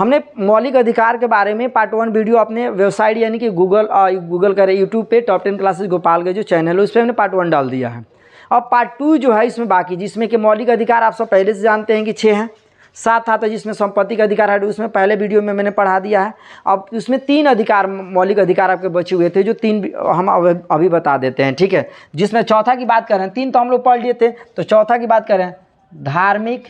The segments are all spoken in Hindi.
हमने मौलिक अधिकार के बारे में पार्ट 1 वीडियो अपने वेबसाइट यानी कि गूगल करें यूट्यूब पे टॉप 10 क्लासेस गोपाल का जो चैनल है उस पर हमने पार्ट 1 डाल दिया है। अब पार्ट 2 जो है इसमें बाकी, जिसमें कि मौलिक अधिकार आप सब पहले से जानते हैं कि 6 हैं। 7 आता है जिसमें संपत्ति का अधिकार है, उसमें पहले वीडियो में मैंने पढ़ा दिया है। अब उसमें 3 अधिकार मौलिक अधिकार आपके बचे हुए थे, जो 3 हम अभी बता देते हैं, ठीक है। जिसमें चौथा की बात करें, 3 तो हम लोग पढ़ लिए थे, तो चौथा की बात करें धार्मिक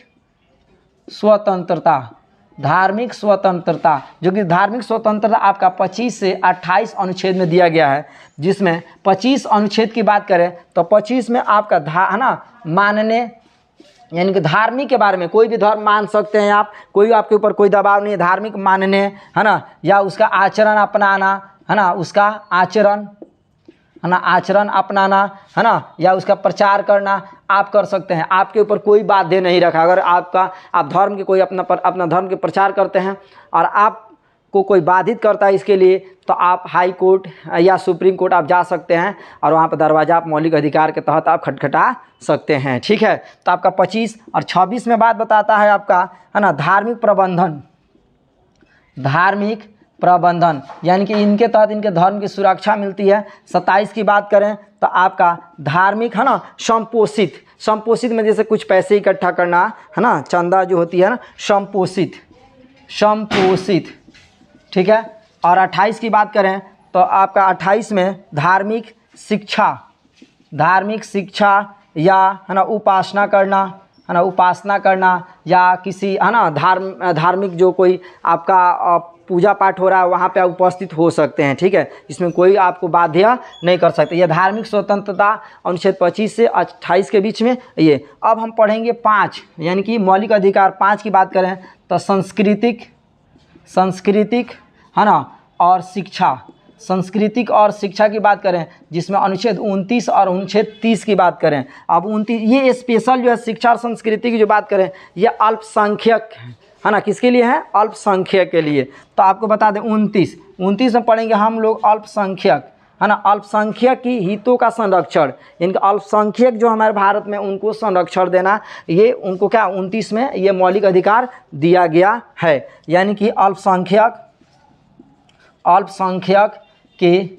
स्वतंत्रता। धार्मिक स्वतंत्रता, जो कि धार्मिक स्वतंत्रता आपका 25 से 28 अनुच्छेद में दिया गया है। जिसमें 25 अनुच्छेद की बात करें तो 25 में आपका है ना मानने, यानी कि धार्मिक के बारे में, कोई भी धर्म मान सकते हैं आप, कोई आपके ऊपर कोई दबाव नहीं है, धार्मिक मानने है ना, या उसका आचरण अपनाना है ना, उसका आचरण है ना, आचरण अपनाना है ना, या उसका प्रचार करना आप कर सकते हैं। आपके ऊपर कोई बाध्य नहीं रखा। अगर आप धर्म के कोई अपना धर्म के प्रचार करते हैं और आपको कोई बाधित करता है इसके लिए, तो आप हाई कोर्ट या सुप्रीम कोर्ट आप जा सकते हैं और वहाँ पर दरवाज़ा आप मौलिक अधिकार के तहत आप खटखटा सकते हैं, ठीक है। तो आपका 25 और 26 में बात बताता है आपका है ना धार्मिक प्रबंधन। धार्मिक प्रबंधन यानी कि इनके तहत इनके धर्म की सुरक्षा मिलती है। 27 की बात करें तो आपका धार्मिक है ना संपोषित। संपोषित में जैसे कुछ पैसे इकट्ठा करना है ना, चंदा जो होती है ना, संपोषित, ठीक है। और 28 की बात करें तो आपका 28 में धार्मिक शिक्षा। धार्मिक शिक्षा या है ना उपासना करना, है ना, उपासना करना, या किसी है ना धार्मिक जो कोई आपका पूजा पाठ हो रहा है वहाँ पे आप उपस्थित हो सकते हैं, ठीक है। इसमें कोई आपको बाध्य नहीं कर सकते। यह धार्मिक स्वतंत्रता अनुच्छेद 25 से 28 के बीच में ये। अब हम पढ़ेंगे 5, यानी कि मौलिक अधिकार 5 की बात करें तो सांस्कृतिक है ना और शिक्षा। सांस्कृतिक और शिक्षा की बात करें जिसमें अनुच्छेद 29 और अनुच्छेद 30 की बात करें। अब 29 ये स्पेशल जो है शिक्षा और संस्कृति की जो बात करें ये अल्पसंख्यक है ना, किसके लिए है? अल्पसंख्यक के लिए। तो आपको बता दें 29 में पढ़ेंगे हम लोग अल्पसंख्यक है ना, अल्पसंख्यक की हितों का संरक्षण, यानी कि अल्पसंख्यक जो हमारे भारत में उनको संरक्षण देना, ये उनको क्या 29 में ये मौलिक अधिकार दिया गया है। यानी कि अल्पसंख्यक के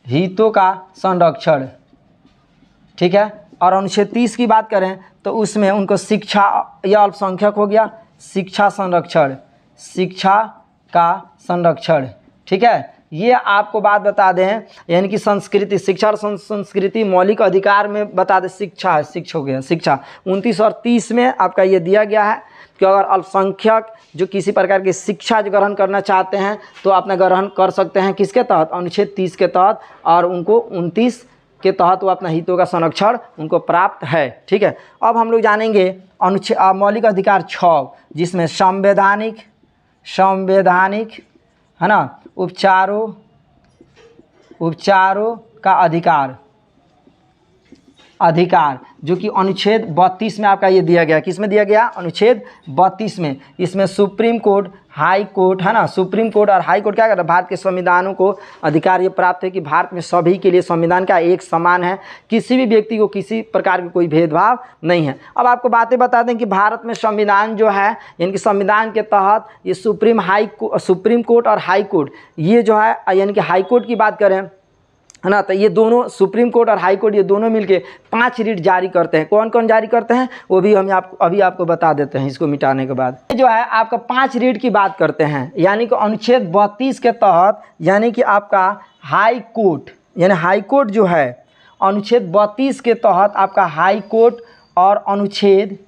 हितों का संरक्षण, ठीक है। और अनुच्छेद 30 की बात करें तो उसमें उनको शिक्षा, यह अल्पसंख्यक हो गया, शिक्षा का संरक्षण, ठीक है। ये आपको बात बता दें, यानी कि संस्कृति, शिक्षा और संस्कृति मौलिक अधिकार में बता दें शिक्षा हो गया शिक्षा। 29 और 30 में आपका ये दिया गया है कि अगर अल्पसंख्यक जो किसी प्रकार की शिक्षा जो ग्रहण करना चाहते हैं तो अपना ग्रहण कर सकते हैं, किसके तहत? अनुच्छेद 30 के तहत, और उनको 29 के तहत वो अपना हितों का संरक्षण उनको प्राप्त है, ठीक है। अब हम लोग जानेंगे मौलिक अधिकार 6, जिसमें संवैधानिक है ना उपचारों का अधिकार जो कि अनुच्छेद 32 में आपका ये दिया गया। किस में दिया गया? अनुच्छेद 32 में। इसमें सुप्रीम कोर्ट, हाई कोर्ट है ना, सुप्रीम कोर्ट और हाई कोर्ट क्या कर रहा है? भारत के संविधानों को अधिकार ये प्राप्त है कि भारत में सभी के लिए संविधान का एक समान है, किसी भी व्यक्ति को किसी प्रकार की कोई भेदभाव नहीं है। अब आपको बातें बता दें कि भारत में संविधान जो है, यानी कि संविधान के तहत ये सुप्रीम कोर्ट और हाई कोर्ट, ये जो है यानी कि हाई कोर्ट की बात करें है ना, तो ये दोनों सुप्रीम कोर्ट और हाई कोर्ट ये दोनों मिलके 5 रीट जारी करते हैं। कौन कौन जारी करते हैं वो भी हम अभी आपको बता देते हैं, इसको मिटाने के बाद। जो है आपका 5 रीट की बात करते हैं, यानी कि अनुच्छेद 32 के तहत, यानी कि आपका हाई कोर्ट, यानी हाई कोर्ट जो है अनुच्छेद 32 के तहत आपका हाई कोर्ट, और अनुच्छेद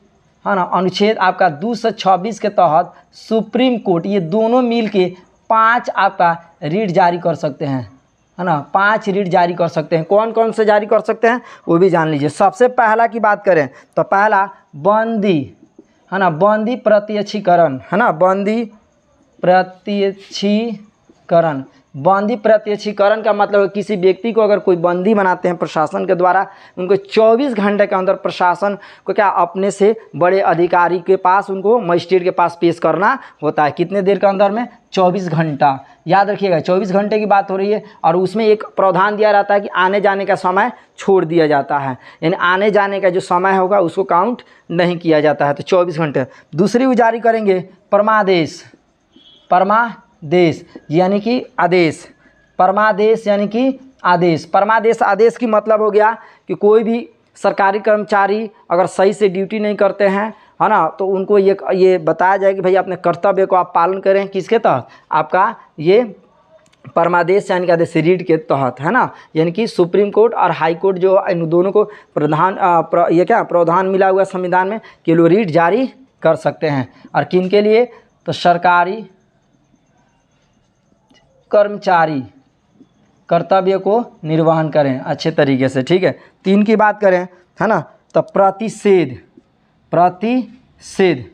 है ना, अनुच्छेद आपका 226 के तहत सुप्रीम कोर्ट, ये दोनों मिल के 5 आपका रीट जारी कर सकते हैं, है ना। 5 रीट जारी कर सकते हैं। कौन कौन से जारी कर सकते हैं वो भी जान लीजिए। सबसे पहला की बात करें तो पहला बंदी है ना, बंदी प्रत्यक्षीकरण है ना, बंदी प्रत्यक्षीकरण, बंदी प्रत्यक्षीकरण का मतलब है किसी व्यक्ति को अगर कोई बंदी बनाते हैं प्रशासन के द्वारा, उनको 24 घंटे के अंदर प्रशासन को क्या अपने से बड़े अधिकारी के पास, उनको मजिस्ट्रेट के पास पेश करना होता है। कितने देर के अंदर में? 24 घंटा। याद रखिएगा 24 घंटे की बात हो रही है। और उसमें एक प्रावधान दिया रहता है कि आने जाने का समय छोड़ दिया जाता है, यानी आने जाने का जो समय होगा उसको काउंट नहीं किया जाता है। तो 24 घंटे। दूसरी वो जारी करेंगे परमादेश। परमादेश यानी कि आदेश। परमादेश यानी कि आदेश। परमादेश आदेश की मतलब हो गया कि कोई भी सरकारी कर्मचारी अगर सही से ड्यूटी नहीं करते हैं, है ना, तो उनको ये बताया जाए कि भाई अपने कर्तव्य को आप पालन करें। किसके तहत? आपका ये परमादेश यानी कि आदेश रीड के तहत, है ना। यानी कि सुप्रीम कोर्ट और हाई कोर्ट जो इन दोनों को प्रावधान मिला हुआ संविधान में कि लोग रीड जारी कर सकते हैं। और किन के लिए? तो सरकारी कर्मचारी कर्तव्य को निर्वहन करें अच्छे तरीके से। ठीक है। 3 की बात करें, है ना, तो प्रतिषेध। प्रतिषेध,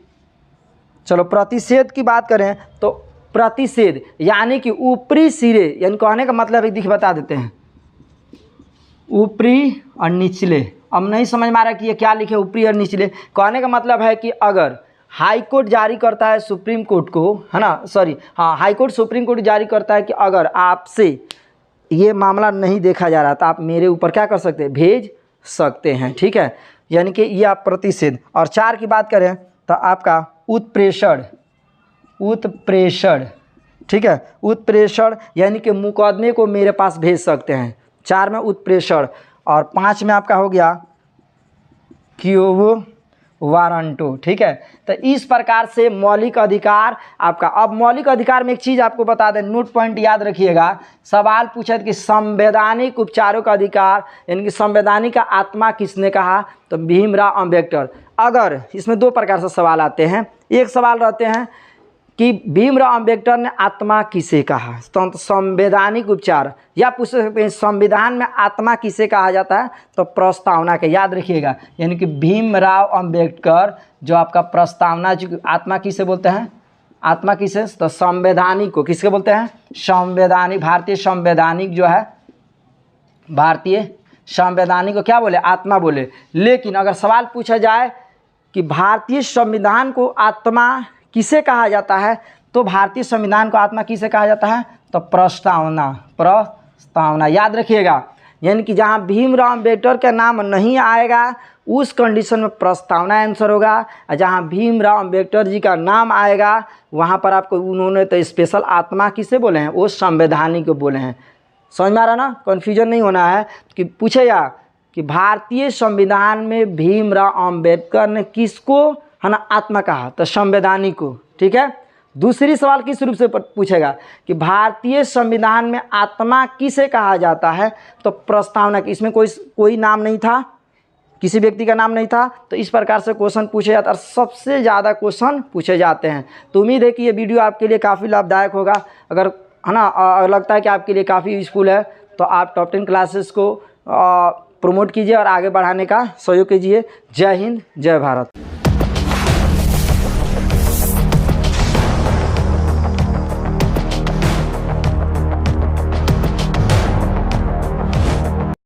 चलो प्रतिषेध की बात करें तो प्रतिषेध यानी कि ऊपरी सिरे, यानी कहने का मतलब है, देखिए बता देते हैं, ऊपरी और निचले। अब नहीं समझ में आ रहा कि ये क्या लिखे ऊपरी और निचले। कहने का मतलब है कि अगर हाई कोर्ट जारी करता है सुप्रीम कोर्ट को, है ना, हाई कोर्ट सुप्रीम कोर्ट जारी करता है कि अगर आपसे ये मामला नहीं देखा जा रहा तो आप मेरे ऊपर क्या कर सकते हैं? भेज सकते हैं। ठीक है। यानी कि ये आप प्रतिषेध। और 4 की बात करें तो आपका उत्प्रेषण। उत्प्रेषण, ठीक है, उत्प्रेषण यानी कि मुकदमे को मेरे पास भेज सकते हैं। 4 में उत्प्रेषण। और 5 में आपका हो गया क्यो वारंटो। ठीक है। तो इस प्रकार से मौलिक अधिकार आपका। अब मौलिक अधिकार में एक चीज़ आपको बता दें, नोट पॉइंट याद रखिएगा। सवाल पूछा कि संवैधानिक उपचारों का अधिकार यानी कि संवैधानिक का आत्मा किसने कहा? तो भीमराव अम्बेडकर। अगर इसमें 2 प्रकार से सवाल आते हैं। एक सवाल रहते हैं कि भीमराव अम्बेडकर ने आत्मा किसे कहा, तो संवैधानिक उपचार, या पूछ सकते हैं संविधान में आत्मा किसे कहा जाता है? तो प्रस्तावना के। याद रखिएगा, यानी कि भीमराव अम्बेडकर जो आपका प्रस्तावना, जो आत्मा किसे बोलते हैं? आत्मा किसे? तो संवैधानिक को किसके बोलते हैं? संवैधानिक। भारतीय संवैधानिक जो है, भारतीय संवैधानिक को क्या बोले? आत्मा बोले। लेकिन अगर सवाल पूछा जाए कि भारतीय संविधान को आत्मा किसे कहा जाता है, तो भारतीय संविधान को आत्मा किसे कहा जाता है? तो प्रस्तावना। प्रस्तावना याद रखिएगा, यानी कि जहां भीमराव अम्बेडकर का नाम नहीं आएगा उस कंडीशन में प्रस्तावना आंसर होगा, और जहां भीमराव अम्बेडकर जी का नाम आएगा वहां पर आपको उन्होंने तो स्पेशल आत्मा किसे बोले हैं? वो संवैधानिक को बोले हैं। समझ में आ रहा ना? कन्फ्यूजन नहीं होना है कि पूछेगा कि भारतीय संविधान में भीमराव अम्बेडकर ने किसको, है ना, आत्मा कहा? तो संवैधानिक को। ठीक है। दूसरी सवाल किस रूप से पूछेगा कि भारतीय संविधान में आत्मा किसे कहा जाता है? तो प्रस्तावना की। इसमें कोई नाम नहीं था, किसी व्यक्ति का नाम नहीं था। तो इस प्रकार से क्वेश्चन पूछे जाते हैं और सबसे ज़्यादा क्वेश्चन पूछे जाते हैं। तो उम्मीद है कि ये वीडियो आपके लिए काफ़ी लाभदायक होगा। अगर, है ना, लगता है कि आपके लिए काफ़ी यूज़फुल है तो आप टॉप 10 क्लासेस को प्रमोट कीजिए और आगे बढ़ाने का सहयोग कीजिए। जय हिंद, जय भारत।